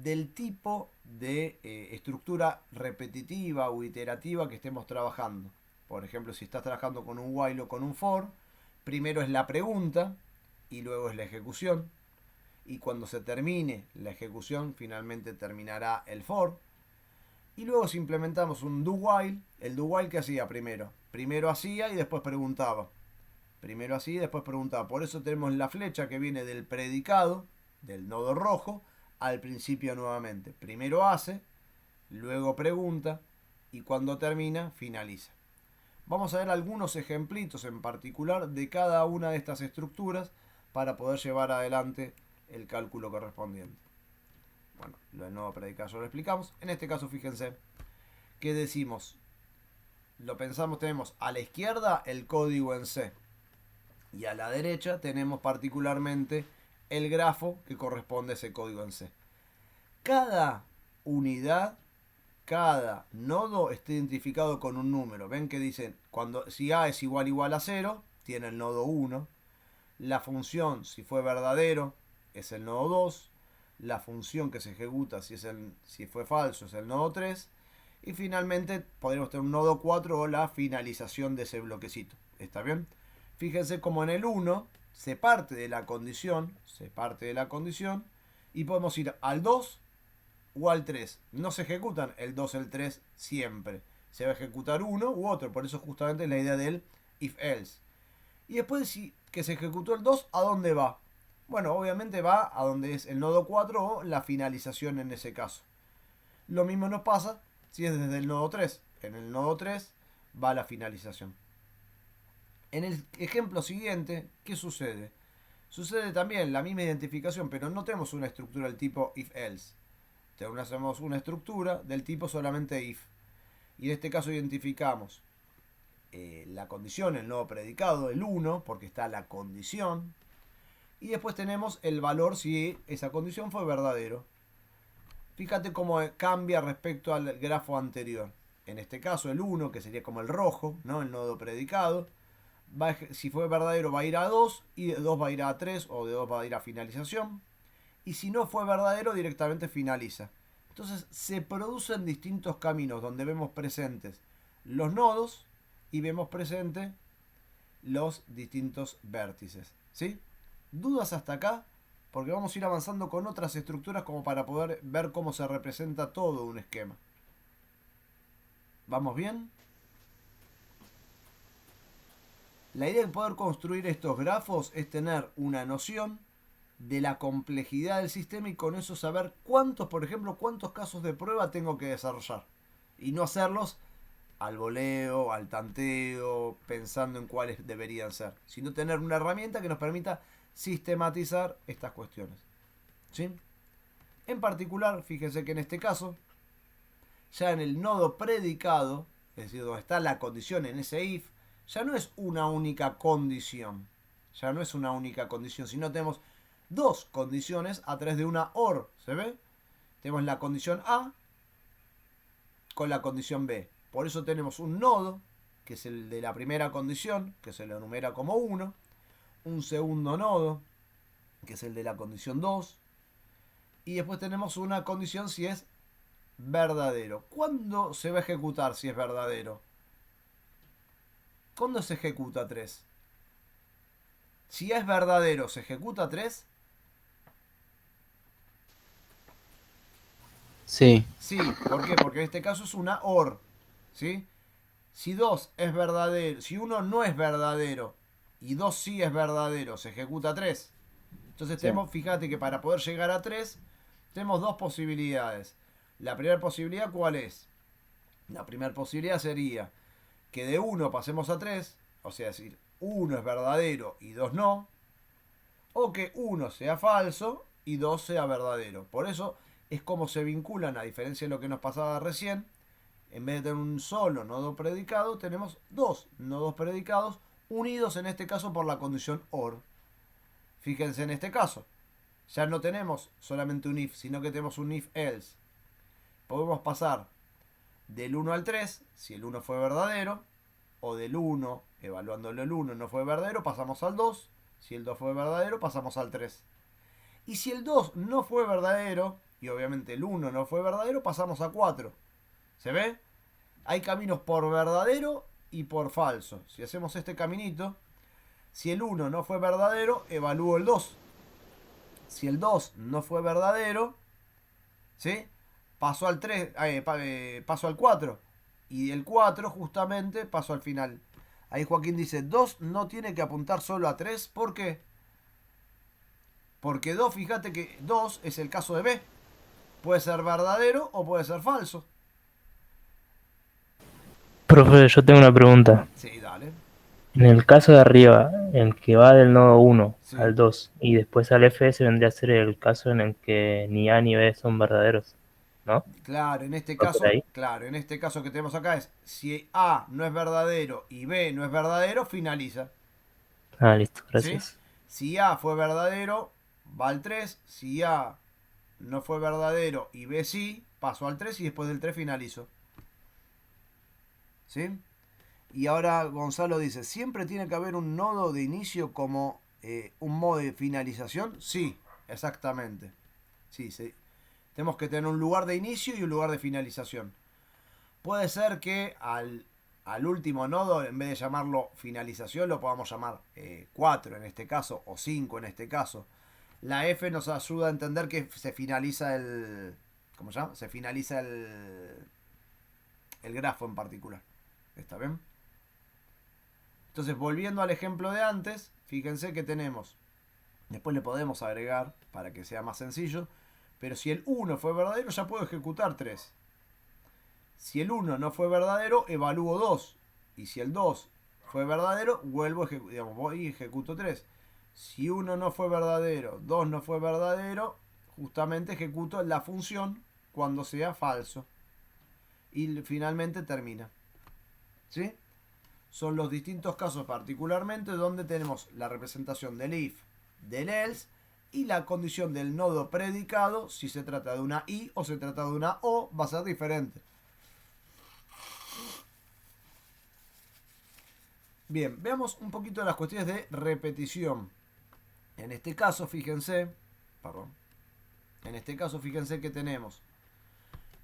A: Del tipo de estructura repetitiva o iterativa que estemos trabajando. Por ejemplo, si estás trabajando con un while o con un for, primero es la pregunta y luego es la ejecución. Y cuando se termine la ejecución, finalmente terminará el for. Y luego si implementamos un do while, el do while ¿qué hacía primero? Primero hacía y después preguntaba. Primero hacía y después preguntaba. Por eso tenemos la flecha que viene del predicado, del nodo rojo, al principio nuevamente. Primero hace, luego pregunta y cuando termina, finaliza. Vamos a ver algunos ejemplitos en particular de cada una de estas estructuras para poder llevar adelante el cálculo correspondiente. Bueno, el nodo predicado ya lo explicamos. En este caso, fíjense que decimos, lo pensamos, tenemos a la izquierda el código en C y a la derecha tenemos particularmente el grafo que corresponde a ese código en C. Cada unidad, cada nodo está identificado con un número. Ven que dicen, si A es igual a 0, tiene el nodo 1. La función, si fue verdadero, es el nodo 2. La función que se ejecuta, si fue falso, es el nodo 3. Y finalmente podríamos tener un nodo 4 o la finalización de ese bloquecito. ¿Está bien? Fíjense como en el 1 se parte de la condición, y podemos ir al 2 o al 3. No se ejecutan el 2 o el 3 siempre. Se va a ejecutar uno u otro. Por eso justamente es la idea del if else. Y después que se ejecutó el 2, ¿a dónde va? Bueno, obviamente va a donde es el nodo 4 o la finalización en ese caso. Lo mismo nos pasa si es desde el nodo 3. En el nodo 3 va la finalización. En el ejemplo siguiente, ¿qué sucede? Sucede también la misma identificación, pero no tenemos una estructura del tipo if else. Tenemos una estructura del tipo solamente if. Y en este caso identificamos la condición, el nodo predicado, el 1, porque está la condición. Y después tenemos el valor si esa condición fue verdadero. Fíjate cómo cambia respecto al grafo anterior. En este caso el 1, que sería como el rojo, ¿no? El nodo predicado. Si fue verdadero va a ir a 2 y de 2 va a ir a 3 o de 2 va a ir a finalización. Y si no fue verdadero directamente finaliza. Entonces se producen distintos caminos donde vemos presentes los nodos y vemos presentes los distintos vértices. ¿Sí? ¿Dudas hasta acá? Porque vamos a ir avanzando con otras estructuras como para poder ver cómo se representa todo un esquema. ¿Vamos bien? La idea de poder construir estos grafos es tener una noción de la complejidad del sistema y con eso saber por ejemplo, cuántos casos de prueba tengo que desarrollar. Y no hacerlos al voleo, al tanteo, pensando en cuáles deberían ser, sino tener una herramienta que nos permita sistematizar estas cuestiones. ¿Sí? En particular, fíjense que en este caso, ya en el nodo predicado, es decir, donde está la condición en ese if, ya no es una única condición. Ya no es una única condición, sino tenemos dos condiciones a través de una OR. ¿Se ve? Tenemos la condición A con la condición B. Por eso tenemos un nodo, que es el de la primera condición, que se lo enumera como 1. Un segundo nodo, que es el de la condición 2. Y después tenemos una condición si es verdadero. ¿Cuándo se va a ejecutar si es verdadero? ¿Cuándo se ejecuta 3? Si es verdadero, ¿se ejecuta 3?
D: Sí,
A: Sí, ¿por qué? Porque en este caso es una OR. ¿Sí? Si 2 es verdadero, si 1 no es verdadero y 2 sí es verdadero, se ejecuta 3. Entonces
D: sí.
A: tenemos, fíjate que para poder llegar a 3, tenemos dos posibilidades. La primera posibilidad, ¿cuál es? La primera posibilidad sería que de 1 pasemos a 3, o sea, decir 1 es verdadero y 2 no, o que 1 sea falso y 2 sea verdadero. Por eso es como se vinculan, a diferencia de lo que nos pasaba recién. En vez de tener un solo nodo predicado, tenemos dos nodos predicados unidos en este caso por la condición OR. Fíjense en este caso, ya no tenemos solamente un if, sino que tenemos un if else. Podemos pasar del 1 al 3, si el 1 fue verdadero, o del 1, evaluándolo el 1 no fue verdadero, pasamos al 2, si el 2 fue verdadero, pasamos al 3. Y si el 2 no fue verdadero, y obviamente el 1 no fue verdadero, pasamos a 4. ¿Se ve? Hay caminos por verdadero y por falso. Si hacemos este caminito, si el 1 no fue verdadero, evalúo el 2. Si el 2 no fue verdadero, ¿sí? Paso al 3, paso al 4. Y el 4 justamente paso al final. Ahí Joaquín dice, 2 no tiene que apuntar solo a 3. ¿Por qué? Porque 2, fíjate que 2 es el caso de B. Puede ser verdadero o puede ser falso.
G: Profe, yo tengo una pregunta.
A: Sí, dale.
G: En el caso de arriba, el que va del nodo 1
A: Sí.
G: al 2 y después al FS vendría a ser el caso en el que ni A ni B son verdaderos, ¿no?
A: Claro, en este
G: ¿Va por
A: caso,
G: ahí?
A: claro, en este caso que tenemos acá es si A no es verdadero y B no es verdadero, finaliza.
G: Ah, listo,
A: ¿Sí?
G: gracias.
A: Si A fue verdadero, va al 3. Si A no fue verdadero y B sí, paso al 3 y después del 3 finalizo. ¿Sí? Y ahora Gonzalo dice, ¿siempre tiene que haber un nodo de inicio como un modo de finalización? Sí, exactamente. Sí, sí. Tenemos que tener un lugar de inicio y un lugar de finalización. Puede ser que al último nodo, en vez de llamarlo finalización, lo podamos llamar 4 en este caso, o 5 en este caso. La F nos ayuda a entender que se finaliza el... ¿Cómo se llama? Se finaliza el grafo en particular. ¿Está bien? Entonces, volviendo al ejemplo de antes, fíjense que tenemos... Después le podemos agregar, para que sea más sencillo, pero si el 1 fue verdadero, ya puedo ejecutar 3. Si el 1 no fue verdadero, evalúo 2. Y si el 2 fue verdadero, voy y ejecuto 3. Si 1 no fue verdadero, 2 no fue verdadero, justamente ejecuto la función cuando sea falso. Y finalmente termina. ¿Sí? Son los distintos casos particularmente donde tenemos la representación del if, del else y la condición del nodo predicado. Si se trata de una i o se trata de una o, va a ser diferente. Bien, veamos un poquito las cuestiones de repetición. En este caso, fíjense, que tenemos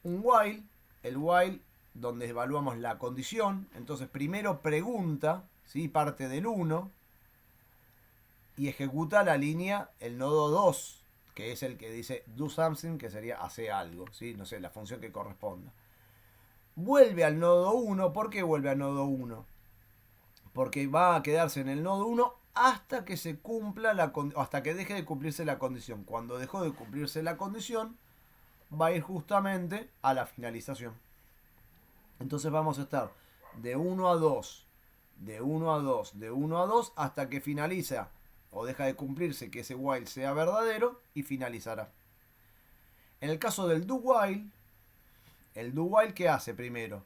A: un while, el while donde evaluamos la condición. Entonces primero pregunta, ¿sí? Parte del 1 y ejecuta la línea, el nodo 2, que es el que dice do something, que sería hace algo, ¿sí? No sé, la función que corresponda. Vuelve al nodo 1. ¿Por qué vuelve al nodo 1? porque va a quedarse en el nodo 1 hasta que se cumpla hasta que deje de cumplirse la condición. Cuando dejó de cumplirse la condición, va a ir justamente a la finalización. Entonces vamos a estar de 1 a 2, de 1 a 2, de 1 a 2, hasta que finaliza o deja de cumplirse que ese while sea verdadero y finalizará. En el caso del do while, el do while, ¿qué hace primero?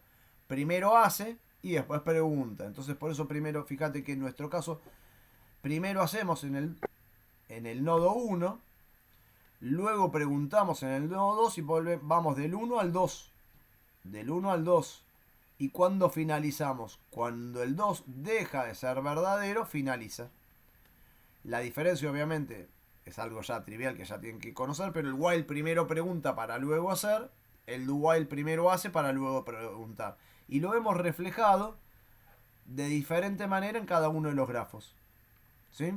A: Primero hace y después pregunta. Entonces por eso primero, fíjate que en nuestro caso, primero hacemos en el nodo 1, luego preguntamos en el nodo 2 y vamos del 1 al 2. Del 1 al 2. ¿Y cuando finalizamos? Cuando el 2 deja de ser verdadero, finaliza. La diferencia obviamente es algo ya trivial que ya tienen que conocer, pero el while primero pregunta para luego hacer, el do while primero hace para luego preguntar. Y lo hemos reflejado de diferente manera en cada uno de los grafos. ¿Sí?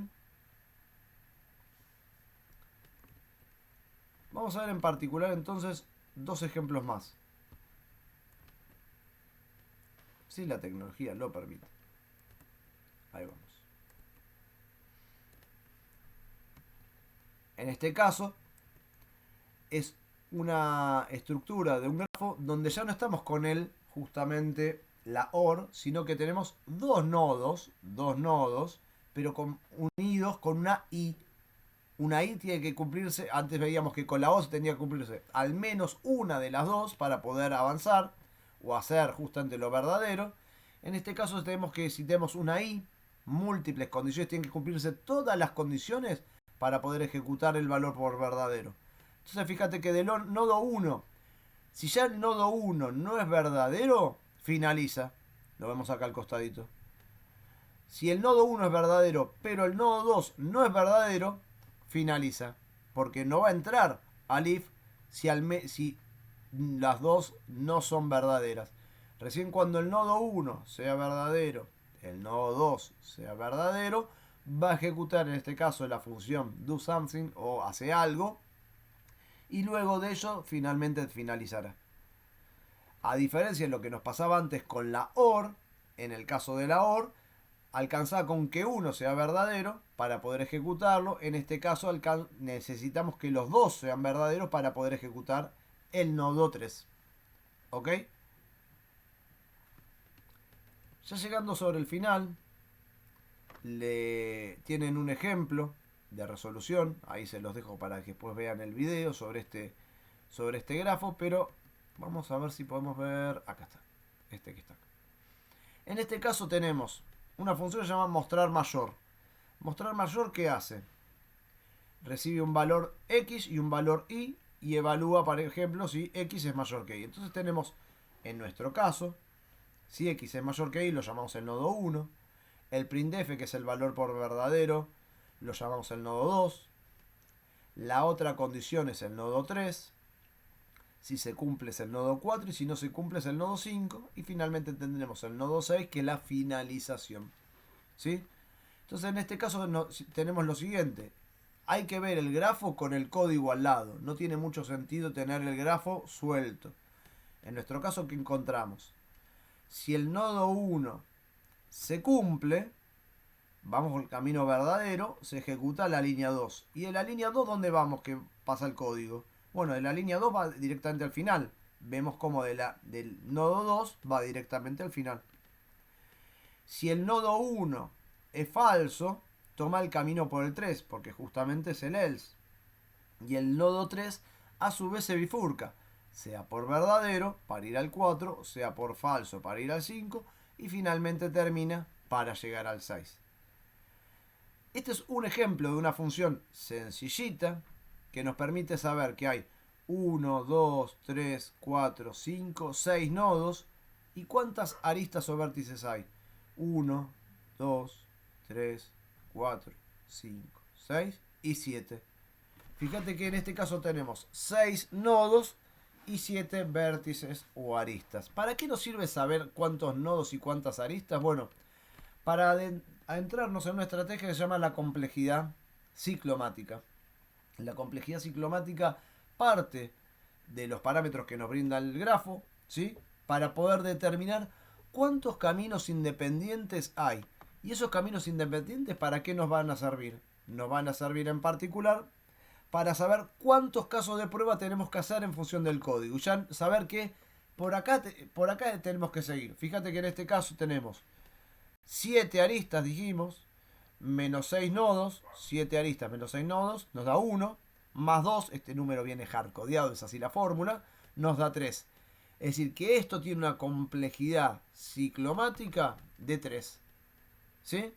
A: Vamos a ver en particular entonces dos ejemplos más. Si la tecnología lo permite. Ahí vamos. En este caso es una estructura de un grafo donde ya no estamos con justamente la OR, sino que tenemos dos nodos, pero unidos con una I. Una I tiene que cumplirse, antes veíamos que con la O tenía que cumplirse al menos una de las dos para poder avanzar o hacer justamente lo verdadero. En este caso tenemos que, si tenemos una I, múltiples condiciones, tienen que cumplirse todas las condiciones para poder ejecutar el valor por verdadero. Entonces fíjate que del nodo 1, si ya el nodo 1 no es verdadero, finaliza. Lo vemos acá al costadito. Si el nodo 1 es verdadero, pero el nodo 2 no es verdadero, finaliza. Porque no va a entrar al if si las dos no son verdaderas. Recién cuando el nodo 1 sea verdadero, el nodo 2 sea verdadero, va a ejecutar en este caso la función do something o hace algo, y luego de ello finalmente finalizará. A diferencia de lo que nos pasaba antes con la OR, en el caso de la OR, alcanzaba con que uno sea verdadero para poder ejecutarlo. En este caso necesitamos que los dos sean verdaderos para poder ejecutar el nodo 3. ¿Ok? Ya llegando sobre el final, tienen un ejemplo de resolución. Ahí se los dejo para que después vean el video sobre este grafo. Pero vamos a ver si podemos ver. Acá está. Este que está acá. En este caso tenemos una función que se llama mostrar mayor. Mostrar mayor, ¿qué hace? Recibe un valor X y un valor Y y evalúa, por ejemplo, si X es mayor que Y. Entonces tenemos, en nuestro caso, si X es mayor que Y, lo llamamos el nodo 1. El printf, que es el valor por verdadero, lo llamamos el nodo 2. La otra condición es el nodo 3. Si se cumple es el nodo 4 y si no se cumple es el nodo 5. Y finalmente tendremos el nodo 6, que es la finalización. ¿Sí? Entonces en este caso tenemos lo siguiente. Hay que ver el grafo con el código al lado. No tiene mucho sentido tener el grafo suelto. En nuestro caso, ¿qué encontramos? Si el nodo 1 se cumple, vamos por el camino verdadero, se ejecuta la línea 2. ¿Y en la línea 2 dónde vamos que pasa el código? Bueno, de la línea 2 va directamente al final. Vemos como del nodo 2 va directamente al final. Si el nodo 1 es falso, toma el camino por el 3, porque justamente es el else. Y el nodo 3 a su vez se bifurca, sea por verdadero para ir al 4, sea por falso para ir al 5, y finalmente termina para llegar al 6. Este es un ejemplo de una función sencillita que nos permite saber que hay 1, 2, 3, 4, 5, 6 nodos. ¿Y cuántas aristas o vértices hay? 1, 2, 3, 4, 5, 6 y 7. Fíjate que en este caso tenemos 6 nodos y 7 vértices o aristas. ¿Para qué nos sirve saber cuántos nodos y cuántas aristas? Bueno, para adentrarnos en una estrategia que se llama la complejidad ciclomática. La complejidad ciclomática parte de los parámetros que nos brinda el grafo, ¿sí? Para poder determinar cuántos caminos independientes hay ¿Y esos caminos independientes para qué nos van a servir? Nos van a servir en particular para saber cuántos casos de prueba tenemos que hacer en función del código. Ya saber que por acá tenemos que seguir. Fíjate que en este caso tenemos 7 aristas, dijimos, menos 6 nodos. 7 aristas menos 6 nodos nos da 1. Más 2, este número viene hardcodeado, es así la fórmula, nos da 3. Es decir, que esto tiene una complejidad ciclomática de 3. ¿Sí?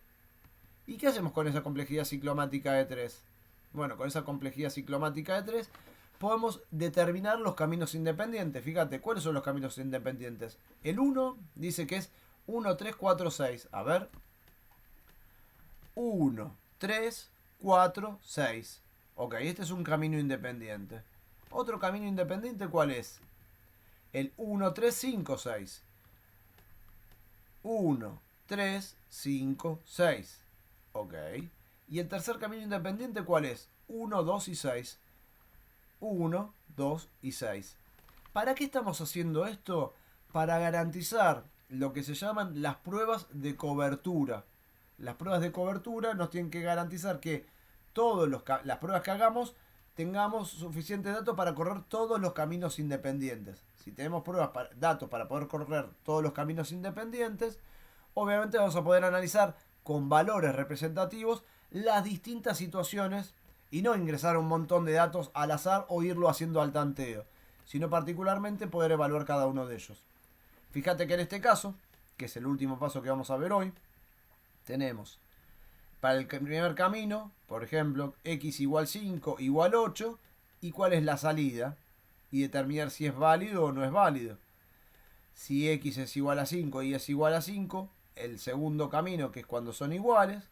A: ¿Y qué hacemos con esa complejidad ciclomática de 3? Bueno, con esa complejidad ciclomática de 3 podemos determinar los caminos independientes. Fíjate, ¿cuáles son los caminos independientes? El 1 dice que es 1, 3, 4, 6. A ver. 1, 3, 4, 6. Ok, este es un camino independiente. Otro camino independiente, ¿cuál es? El 1, 3, 5, 6. 1, 3, 5, 6. Ok. Y el tercer camino independiente, ¿cuál es? 1, 2 y 6. 1, 2 y 6. ¿Para qué estamos haciendo esto? Para garantizar lo que se llaman las pruebas de cobertura. Las pruebas de cobertura nos tienen que garantizar que todas las pruebas que hagamos tengamos suficiente datos para correr todos los caminos independientes. Si tenemos datos para poder correr todos los caminos independientes, obviamente vamos a poder analizar con valores representativos las distintas situaciones y no ingresar un montón de datos al azar o irlo haciendo al tanteo, sino particularmente poder evaluar cada uno de ellos. Fíjate que en este caso, que es el último paso que vamos a ver hoy, tenemos para el primer camino, por ejemplo, x igual 5 igual 8, y cuál es la salida, y determinar si es válido o no es válido. Si x es igual a 5 y es igual a 5, el segundo camino, que es cuando son iguales,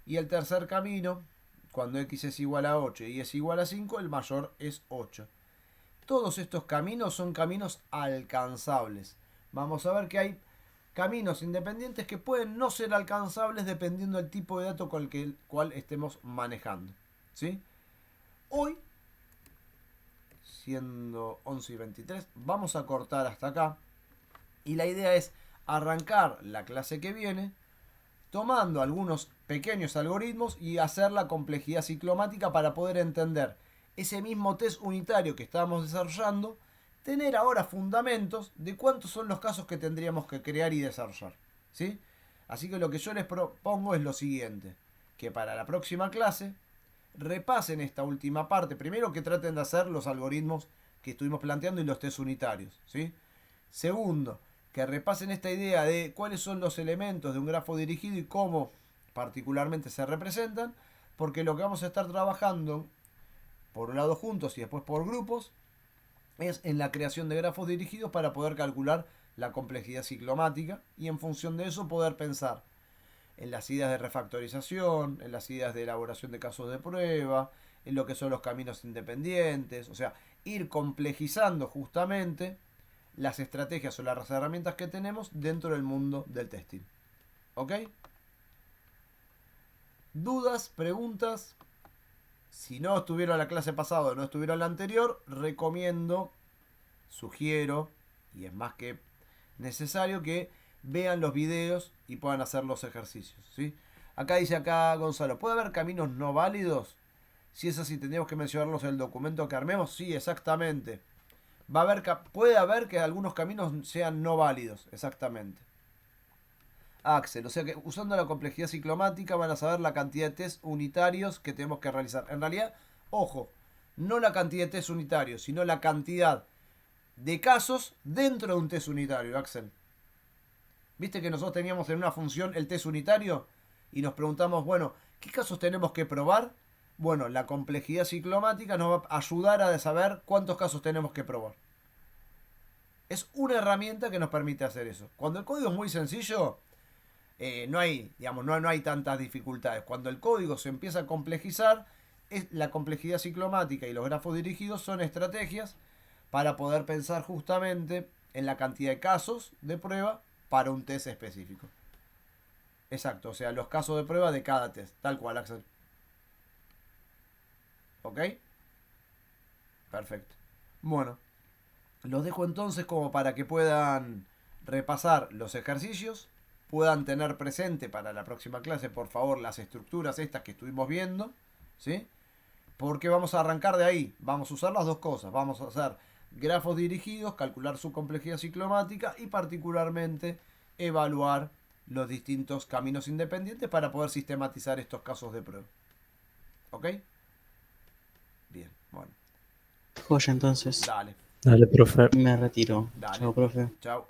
A: y el tercer camino, cuando x es igual a 8 y es igual a 5, el mayor es 8. Todos estos caminos son caminos alcanzables. Vamos a ver que hay caminos independientes que pueden no ser alcanzables dependiendo del tipo de dato con el cual estemos manejando. ¿Sí? Hoy, siendo 11 y 23, vamos a cortar hasta acá. Y la idea es arrancar la clase que viene tomando algunos pequeños algoritmos y hacer la complejidad ciclomática para poder entender ese mismo test unitario que estábamos desarrollando, tener ahora fundamentos de cuántos son los casos que tendríamos que crear y desarrollar. ¿Sí? Así que lo que yo les propongo es lo siguiente, que para la próxima clase repasen esta última parte. Primero, que traten de hacer los algoritmos que estuvimos planteando y los test unitarios. ¿Sí? Segundo, que repasen esta idea de cuáles son los elementos de un grafo dirigido y cómo particularmente se representan, porque lo que vamos a estar trabajando por un lado juntos y después por grupos es en la creación de grafos dirigidos para poder calcular la complejidad ciclomática y en función de eso poder pensar en las ideas de refactorización, en las ideas de elaboración de casos de prueba, en lo que son los caminos independientes, o sea, ir complejizando justamente las estrategias o las herramientas que tenemos dentro del mundo del testing. ¿Ok? ¿Dudas? ¿Preguntas? Si no estuvieron la clase pasada o no estuvieron la anterior, recomiendo, sugiero, y es más que necesario, que vean los videos y puedan hacer los ejercicios. ¿Sí? Acá dice Gonzalo, ¿puede haber caminos no válidos? Si es así, tendríamos que mencionarlos en el documento que armemos. Sí, exactamente. Puede haber que algunos caminos sean no válidos, exactamente. Axel, o sea que usando la complejidad ciclomática van a saber la cantidad de test unitarios que tenemos que realizar. En realidad, ojo, no la cantidad de test unitarios, sino la cantidad de casos dentro de un test unitario, Axel. ¿Viste que nosotros teníamos en una función el test unitario? Y nos preguntamos, bueno, ¿qué casos tenemos que probar? Bueno, la complejidad ciclomática nos va a ayudar a saber cuántos casos tenemos que probar. Es una herramienta que nos permite hacer eso. Cuando el código es muy sencillo, no hay tantas dificultades. Cuando el código se empieza a complejizar, la complejidad ciclomática y los grafos dirigidos son estrategias para poder pensar justamente en la cantidad de casos de prueba para un test específico. Exacto, o sea, los casos de prueba de cada test, tal cual, Axel. ¿Ok? Perfecto. Bueno, los dejo entonces como para que puedan repasar los ejercicios, puedan tener presente para la próxima clase, por favor, las estructuras estas que estuvimos viendo, ¿sí? Porque vamos a arrancar de ahí, vamos a usar las dos cosas, vamos a hacer grafos dirigidos, calcular su complejidad ciclomática y particularmente evaluar los distintos caminos independientes para poder sistematizar estos casos de prueba. ¿Ok? Bien, bueno,
D: Joya, entonces.
A: dale,
G: Dale, profe.
D: Me retiro.
A: Dale.
D: Chao, profe.
A: chao.